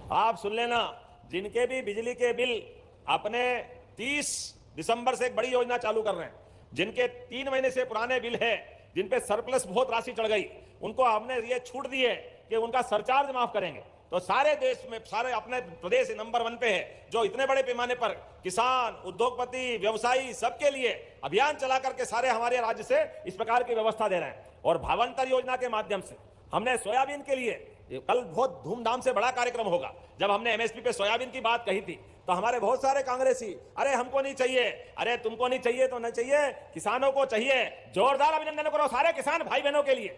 आप सुन लेना, जिनके भी बिजली के बिल अपने 30 दिसंबर से एक बड़ी योजना चालू कर रहे हैं, जिनके 3 महीने से पुराने बिल है, जिन पे सरप्लस बहुत राशि चढ़ गई, उनको हमने ये छूट दी है कि उनका सरचार्ज माफ करेंगे। तो सारे देश में, सारे अपने प्रदेश नंबर 1 पे है, जो इतने बड़े पैमाने पर किसान, उद्योगपति, व्यवसायी सबके लिए अभियान चला करके सारे हमारे राज्य से इस प्रकार की व्यवस्था दे रहे हैं। और भावांतर योजना के माध्यम से हमने सोयाबीन के लिए कल बहुत धूमधाम से बड़ा कार्यक्रम होगा। जब हमने एमएसपी पे सोयाबीन की बात कही थी तो हमारे बहुत सारे कांग्रेसी, अरे हमको नहीं चाहिए, अरे तुमको नहीं चाहिए तो नहीं चाहिए, किसानों को चाहिए। जोरदार अभिनंदन करो सारे किसान भाई बहनों के लिए।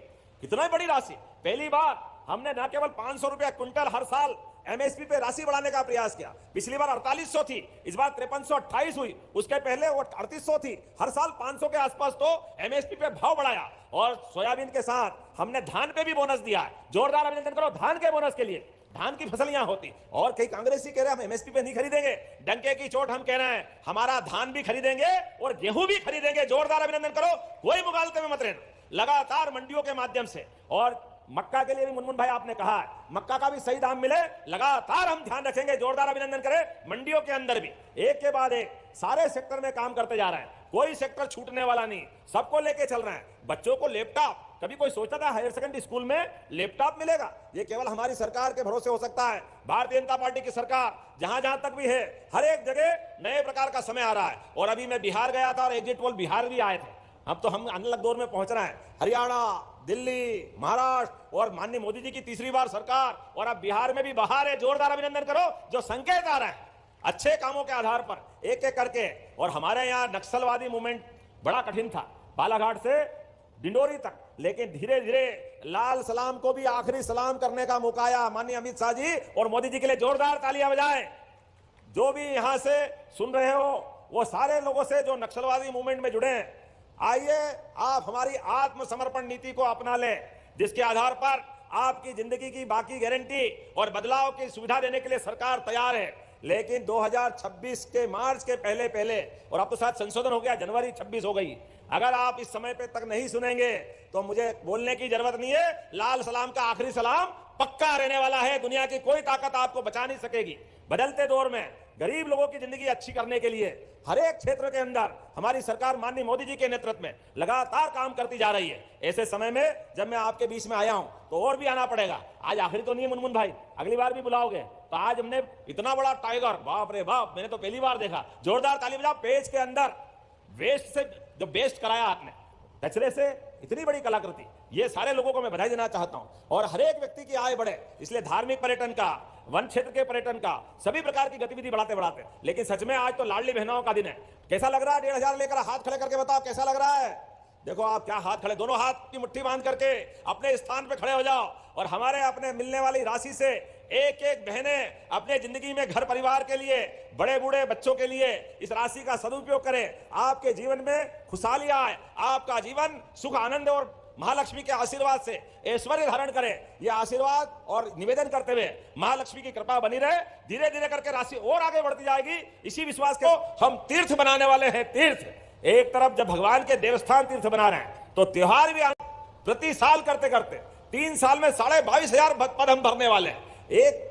कितना बड़ी राशि, पहली बार हमने न केवल 500 रुपया क्विंटल हर साल एमएसपी पे राशि बढ़ाने का प्रयास किया। पिछली बार 4800 थी, इस बार 5328 हुई, उसके पहले वो 3800 थी। हर साल 500 के आसपास तो एमएसपी पे भाव बढ़ाया। और सोयाबीन के साथ हमने धान पे भी बोनस दिया है। जोरदार अभिनंदन करो धान के बोनस के लिए। धान की फसल यहां होती, और कई कांग्रेसी कह रहे हैं हम एमएसपी पे नहीं खरीदेंगे। डंके की चोट हम कह रहे हैं, हमारा धान भी खरीदेंगे और गेहूं भी खरीदेंगे। जोरदार अभिनंदन करो, कोई मुगालते में मत रहना। लगातार मंडियों के माध्यम से, और मक्का के लिए भी मुनमुन भाई आपने कहा है, मक्का का भी सही दाम मिले, लगातार हम ध्यान रखेंगे। जोरदार अभिनंदन करें। मंडियों के अंदर भी एक के बाद एक सारे सेक्टर में काम करते जा रहे हैं, कोई सेक्टर छूटने वाला नहीं, सबको लेके चल रहे हैं। बच्चों को लैपटॉप, कभी कोई सोचता था हायर सेकेंडरी स्कूल में लैपटॉप मिलेगा? ये केवल हमारी सरकार के भरोसे हो सकता है। भारतीय जनता पार्टी की सरकार जहां जहां तक भी है, हर एक जगह नए प्रकार का समय आ रहा है। और अभी मैं बिहार गया था और एग्जिट पोल बिहार भी आए थे। अब तो हम अलग दौर में पहुंच रहे हैं। हरियाणा, दिल्ली, महाराष्ट्र और माननीय मोदी जी की तीसरी बार सरकार, और अब बिहार में भी बहार है। जोरदार अभिनंदन करो। जो संकेत आ रहा है अच्छे कामों के आधार पर एक एक करके। और हमारे यहाँ नक्सलवादी मूवमेंट बड़ा कठिन था, बालाघाट से डिंडोरी तक, लेकिन धीरे धीरे लाल सलाम को भी आखिरी सलाम करने का मौका आया। माननीय अमित शाह जी और मोदी जी के लिए जोरदार तालियां बजाएं। जो भी यहां से सुन रहे हो, वो सारे लोगों से जो नक्सलवादी मूवमेंट में जुड़े हैं, आइए आप हमारी आत्मसमर्पण नीति को अपना लें, जिसके आधार पर आपकी जिंदगी की बाकी गारंटी और बदलाव की सुविधा देने के लिए सरकार तैयार है। लेकिन 2026 के मार्च के पहले, और अब तो शायद संशोधन हो गया, जनवरी 26 हो गई, अगर आप इस समय पे तक नहीं सुनेंगे तो मुझे बोलने की जरूरत नहीं है। लाल सलाम का आखिरी सलाम पक्का रहने वाला है। दुनिया की कोई ताकत आपको बचा नहीं सकेगी। बदलते दौर में गरीब लोगों की जिंदगी अच्छी करने के लिए हर एक क्षेत्र के अंदर हमारी सरकार माननीय मोदी जी के नेतृत्व में लगातार काम करती जा रही है। ऐसे समय में जब मैं आपके बीच में आया हूं तो और भी आना पड़ेगा। आज आखिरी तो नहीं है मुनमुन भाई, अगली बार भी बुलाओगे तो आज हमने इतना बड़ा टाइगर, बाप रे बाप, मैंने तो पहली बार देखा। जोरदार ताली बजाओ। पेज के अंदर वेस्ट से जो बेस्ट कराया आपने, कचरे से इतनी बड़ी कलाकृति, ये सारे लोगों को मैं बधाई देना चाहता हूं। और हर एक व्यक्ति की आय बढ़े, इसलिए धार्मिक पर्यटन का, वन क्षेत्र के पर्यटन का, सभी प्रकार की गतिविधि बढ़ाते बढ़ाते। लेकिन सच में आज तो लाडली बहनों का दिन है। कैसा लग रहा है? 1500 लेकर हाथ खड़े करके बताओ कैसा लग रहा है। देखो आप क्या हाथ खड़े, दोनों हाथ की मुट्ठी बांध करके अपने स्थान पे खड़े हो जाओ। और हमारे अपने मिलने वाली राशि से एक एक बहनें अपने जिंदगी में, घर परिवार के लिए, बड़े बूढ़े बच्चों के लिए इस राशि का सदुपयोग करें। आपके जीवन में खुशहाली आए, आपका जीवन सुख, आनंद और महालक्ष्मी के आशीर्वाद से ऐश्वर्य धारण करे। यह आशीर्वाद और निवेदन करते हुए महालक्ष्मी की कृपा बनी रहे। धीरे धीरे करके राशि और आगे बढ़ती जाएगी। इसी विश्वास को हम तीर्थ बनाने वाले हैं। तीर्थ, एक तरफ जब भगवान के देवस्थान तीर्थ बना रहे हैं तो त्योहार भी प्रति साल करते करते 3 साल में 22,500 पद हम भरने वाले हैं। एक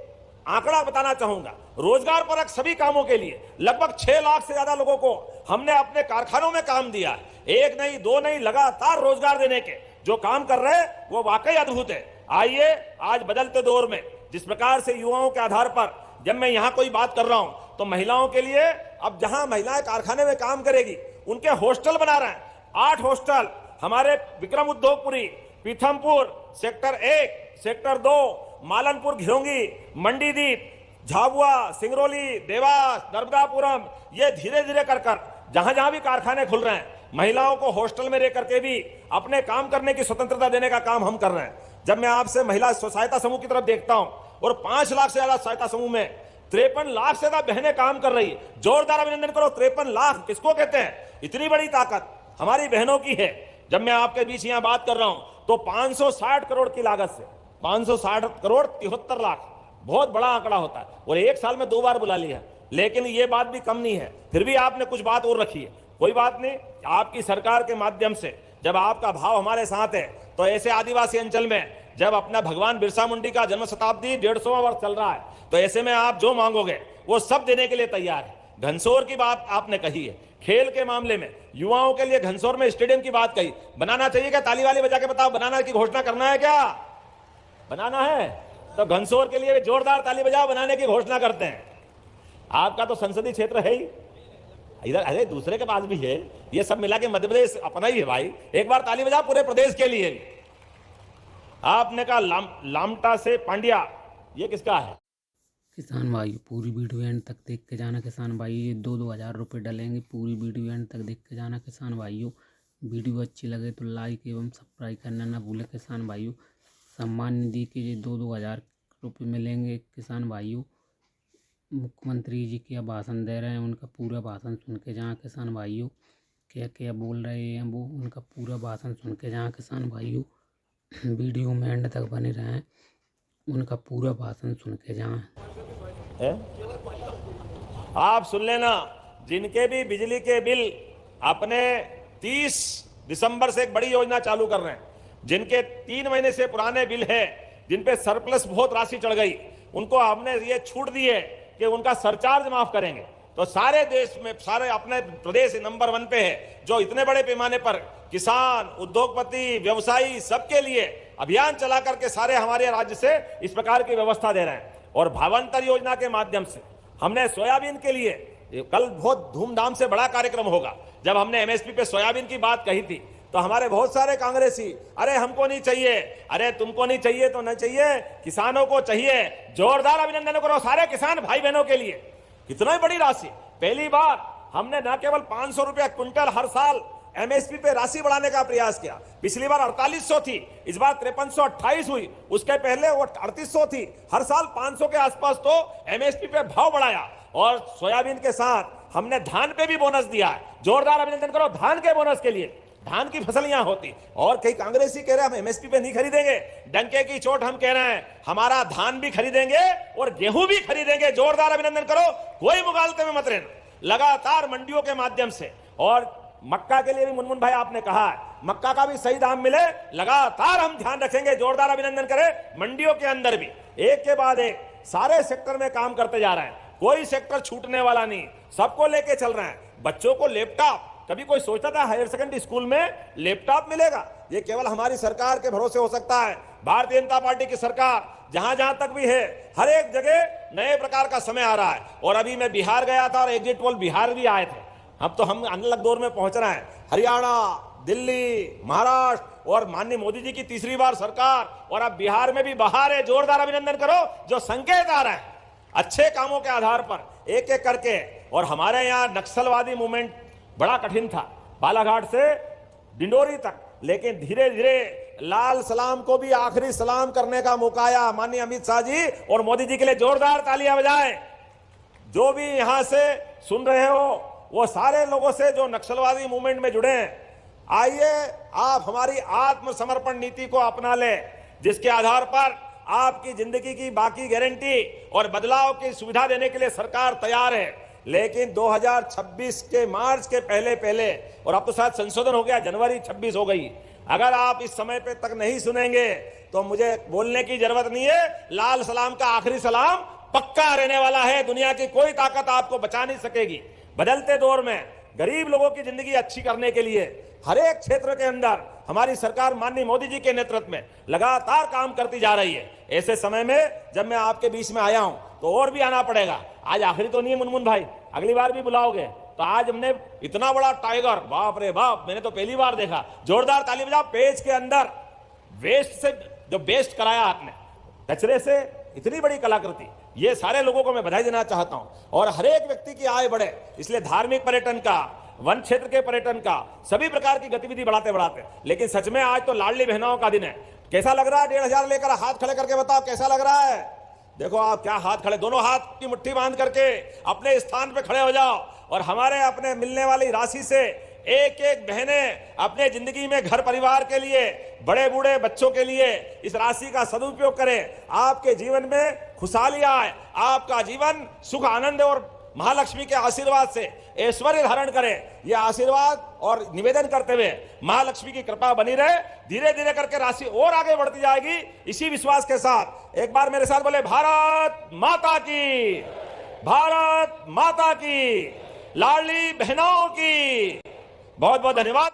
आंकड़ा बताना चाहूंगा, रोजगार परक सभी कामों के लिए लगभग 6 लाख से ज्यादा लोगों को हमने अपने कारखानों में काम दिया। एक नहीं, दो नहीं, लगातार रोजगार देने के जो काम कर रहे हैं वो वाकई अद्भुत है। आइए, आज बदलते दौर में जिस प्रकार से युवाओं के आधार पर जब मैं यहां कोई बात कर रहा हूं तो महिलाओं के लिए, अब जहां महिलाएं कारखाने में काम करेगी उनके हॉस्टल बना रहे हैं। 8 हॉस्टल हमारे विक्रम उद्योगपुरी, पीथमपुर, सेक्टर 1, सेक्टर 2, मालनपुर, घिरोंगी, मंडीदीप, झाबुआ, सिंगरौली, देवास, नर्मदापुरम, ये धीरे धीरे कर जहां जहां भी कारखाने खुल रहे हैं, महिलाओं को हॉस्टल में रह करके भी अपने काम करने की स्वतंत्रता देने का काम हम कर रहे हैं। जब मैं आपसे महिला सहायता समूह की तरफ देखता हूं और 5 लाख से ज्यादा सहायता समूह में 53 लाख से ज्यादा बहनें काम कर रही है। जोरदार अभिनंदन करो। 53 लाख किसको कहते हैं? इतनी बड़ी ताकत हमारी बहनों की है। जब मैं आपके बीच यहां बात कर रहा हूं तो 560 करोड़ की लागत से 560 करोड़ 73 लाख, बहुत बड़ा आंकड़ा होता है। और एक साल में 2 बार बुला लिया। लेकिन ये बात भी कम नहीं है, फिर भी आपने कुछ बात और रखी है। कोई बात नहीं, आपकी सरकार के माध्यम से जब आपका भाव हमारे साथ है तो ऐसे आदिवासी अंचल में जब अपना भगवान बिरसा मुंडी का जन्म शताब्दी 150वां वर्ष चल रहा है, तो ऐसे में आप जो मांगोगे वो सब देने के लिए तैयार है। घनसोर की बात आपने कही है, खेल के मामले में युवाओं के लिए घनसोर में स्टेडियम की बात कही, बनाना चाहिए क्या? ताली वाली बजा के बताओ, बनाना की घोषणा करना है क्या? बनाना है तो घनसोर के लिए जोरदार ताली बजाओ, बनाने की घोषणा करते हैं। आपका तो संसदीय क्षेत्र है ही इधर, अरे दूसरे के पास भी है, ये सब मिला के मध्य प्रदेश अपना ही है भाई। एक बार ताली बजाओ पूरे प्रदेश के लिए। आपने कहा लामटा से पांड्या, ये किसका है? किसान भाई पूरी वीडियो एंड तक देख के जाना किसान भाई, ये 2-2 हज़ार रुपये डलेंगे। पूरी वीडियो एंड तक देख के जाना किसान भाइयों। वीडियो अच्छी लगे तो लाइक एवं सब्सक्राइब करना ना भूले किसान भाइयों। सम्मान निधि के ये 2-2 हज़ार रुपये मिलेंगे किसान भाइयों। मुख्यमंत्री जी क्या भाषण दे रहे हैं, उनका पूरा भाषण सुन के जहाँ किसान भाइयों। क्या क्या बोल रहे हैं वो, उनका पूरा भाषण सुन के जहाँ किसान भाइयों। वीडियो में एंड तक बने रहें, उनका पूरा भाषण सुन के जहाँ। आप सुन लेना, जिनके भी बिजली के बिल अपने 30 दिसंबर से एक बड़ी योजना चालू कर रहे हैं, जिनके 3 महीने से पुराने बिल है, जिन पे सरप्लस बहुत राशि चढ़ गई, उनको हमने ये छूट दी है कि उनका सरचार्ज माफ करेंगे। तो सारे देश में, सारे अपने प्रदेश नंबर 1 पे है, जो इतने बड़े पैमाने पर किसान, उद्योगपति, व्यवसायी सबके लिए अभियान चला करके सारे हमारे राज्य से इस प्रकार की व्यवस्था दे रहे हैं। और भावांतर योजना के माध्यम से हमने सोयाबीन के लिए कल बहुत धूमधाम से बड़ा कार्यक्रम होगा। जब हमने एमएसपी पे सोयाबीन की बात कही थी तो हमारे बहुत सारे कांग्रेसी, अरे हमको नहीं चाहिए, अरे तुमको नहीं चाहिए तो नहीं चाहिए, किसानों को चाहिए। जोरदार अभिनंदन करो सारे किसान भाई बहनों के लिए। कितना बड़ी राशि, पहली बार हमने न केवल 500 रुपया क्विंटल हर साल एमएसपी पे राशि बढ़ाने का प्रयास किया। पिछली बार 4800 थी, इस बार 5328 हुई, उसके पहले वो 3800 थी। हर साल 500 के आसपास तो एमएसपी पे भाव बढ़ाया। और सोयाबीन के साथ हमने धान पे भी बोनस दिया है। जोरदार अभिनंदन करो धान के बोनस के लिए। धान की फसल यहां होती, और कई कांग्रेसी कह रहे हैं हम एमएसपी पे नहीं खरीदेंगे। डंके की चोट हम कह रहे हैं, हमारा धान भी खरीदेंगे और गेहूं भी खरीदेंगे। जोरदार अभिनंदन करो, कोई मुगालते में मत रहना। लगातार मंडियों के माध्यम से, और मक्का के लिए भी मुनमुन भाई आपने कहा है, मक्का का भी सही दाम मिले, लगातार हम ध्यान रखेंगे। जोरदार अभिनंदन करें। मंडियों के अंदर भी एक के बाद एक सारे सेक्टर में काम करते जा रहे हैं, कोई सेक्टर छूटने वाला नहीं, सबको लेके चल रहे हैं। बच्चों को लैपटॉप, कभी कोई सोचता था हायर सेकेंडरी स्कूल में लैपटॉप मिलेगा? ये केवल हमारी सरकार के भरोसे हो सकता है। भारतीय जनता पार्टी की सरकार जहां जहां तक भी है, हर एक जगह नए प्रकार का समय आ रहा है। और अभी मैं बिहार गया था और एग्जिट पोल बिहार भी आए थे। अब तो हम अलग दौर में पहुंच रहे हैं। हरियाणा, दिल्ली, महाराष्ट्र और माननीय मोदी जी की तीसरी बार सरकार, और अब बिहार में भी बहार है। जोरदार अभिनंदन करो। जो संकेत आ रहा है अच्छे कामों के आधार पर एक एक करके। और हमारे यहाँ नक्सलवादी मूवमेंट बड़ा कठिन था, बालाघाट से डिंडोरी तक, लेकिन धीरे धीरे लाल सलाम को भी आखिरी सलाम करने का मौका आया। माननीय अमित शाह जी और मोदी जी के लिए जोरदार तालियां बजाएं। जो भी यहां से सुन रहे हो, वो सारे लोगों से जो नक्सलवादी मूवमेंट में जुड़े हैं, आइए आप हमारी आत्मसमर्पण नीति को अपना लें, जिसके आधार पर आपकी जिंदगी की बाकी गारंटी और बदलाव की सुविधा देने के लिए सरकार तैयार है। लेकिन 2026 के मार्च के पहले पहले, और अब तो शायद संशोधन हो गया, जनवरी 26 हो गई, अगर आप इस समय पे तक नहीं सुनेंगे तो मुझे बोलने की जरूरत नहीं है। लाल सलाम का आखिरी सलाम पक्का रहने वाला है। दुनिया की कोई ताकत आपको बचा नहीं सकेगी। बदलते दौर में गरीब लोगों की जिंदगी अच्छी करने के लिए हर एक क्षेत्र के अंदर हमारी सरकार माननीय मोदी जी के नेतृत्व में लगातार काम करती जा रही है। ऐसे समय में जब मैं आपके बीच में आया हूं तो और भी आना पड़ेगा। आज आखिरी तो नहीं है मुनमुन भाई, अगली बार भी बुलाओगे। तो आज हमने इतना बड़ा टाइगर, बाप रे बाप, मैंने तो पहली बार देखा। जोरदार ताली बजाओ। पेज के अंदर वेस्ट से जो बेस्ट कराया आपने, कचरे से इतनी बड़ी कलाकृति, ये सारे लोगों को मैं बधाई देना चाहता हूं। और हर एक व्यक्ति की आय बढ़े, इसलिए धार्मिक पर्यटन का, वन क्षेत्र के पर्यटन का, सभी प्रकार की गतिविधि बढ़ाते बढ़ाते। लेकिन सच में आज तो लाडली बहनों का दिन है। कैसा लग रहा है? 1500 लेकर हाथ खड़े करके बताओ कैसा लग रहा है। देखो आप क्या हाथ खड़े, दोनों हाथ की मुट्ठी बांध करके अपने स्थान पे खड़े हो जाओ। और हमारे अपने मिलने वाली राशि से एक एक बहनें अपने जिंदगी में घर परिवार के लिए, बड़े बूढ़े बच्चों के लिए इस राशि का सदुपयोग करें। आपके जीवन में खुशहाली आए, आपका जीवन सुख आनंद और महालक्ष्मी के आशीर्वाद से ऐश्वर्य धारण करे, ये आशीर्वाद और निवेदन करते हुए महालक्ष्मी की कृपा बनी रहे। धीरे धीरे करके राशि और आगे बढ़ती जाएगी। इसी विश्वास के साथ एक बार मेरे साथ बोले भारत माता की, भारत माता की, लाडली बहनों की। बहुत बहुत धन्यवाद।